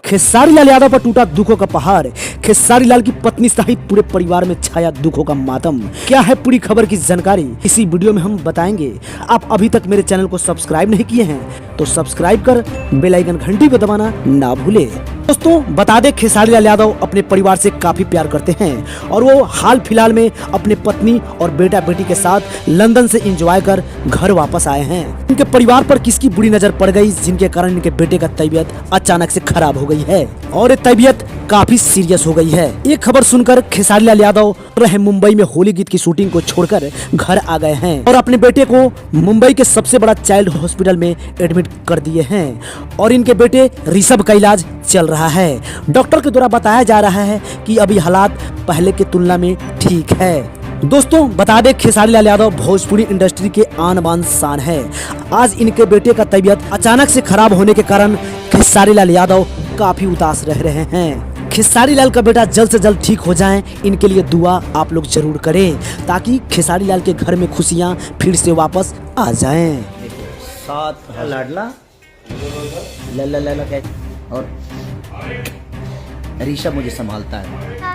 खेसारी लाल यादव पर टूटा दुखों का पहाड़। खेसारी लाल की पत्नी सहित पूरे परिवार में छाया दुखों का मातम। क्या है पूरी खबर की जानकारी इसी वीडियो में हम बताएंगे। आप अभी तक मेरे चैनल को सब्सक्राइब नहीं किए हैं तो सब्सक्राइब कर बेल आइकन घंटी को दबाना ना भूले। दोस्तों बता दें, खेसारी लाल यादव अपने परिवार से काफी प्यार करते हैं और वो हाल फिलहाल में अपने पत्नी और बेटा बेटी के साथ लंदन से एंजॉय कर घर वापस आए हैं। इनके परिवार पर किसकी बुरी नजर पड़ गई, जिनके कारण इनके बेटे का तबीयत अचानक से खराब हो गई है और ये तबीयत काफी सीरियस हो गई है। ये खबर सुनकर खेसारी लाल यादव रहे मुंबई में होली गीत की शूटिंग को छोड़कर घर आ गए हैं और अपने बेटे को मुंबई के सबसे बड़ा चाइल्ड हॉस्पिटल में एडमिट कर दिए हैं और इनके बेटे ऋषभ का इलाज चल रहा है। डॉक्टर के द्वारा बताया जा रहा है कि अभी हालात पहले की तुलना में ठीक है। दोस्तों बता दें, खेसारी लाल यादव भोजपुरी इंडस्ट्री के आन बान शान है। आज इनके बेटे का तबीयत अचानक से खराब होने के कारण खेसारी लाल यादव काफी उदास रह रहे हैं। खेसारी लाल का बेटा जल्द से जल्द ठीक हो जाएं, इनके लिए दुआ आप लोग जरूर करें ताकि खेसारी लाल के घर में खुशियां फिर से वापस आ जाएं। साथ लाडला लल्ला लल्ला और ऋषभ मुझे संभालता है।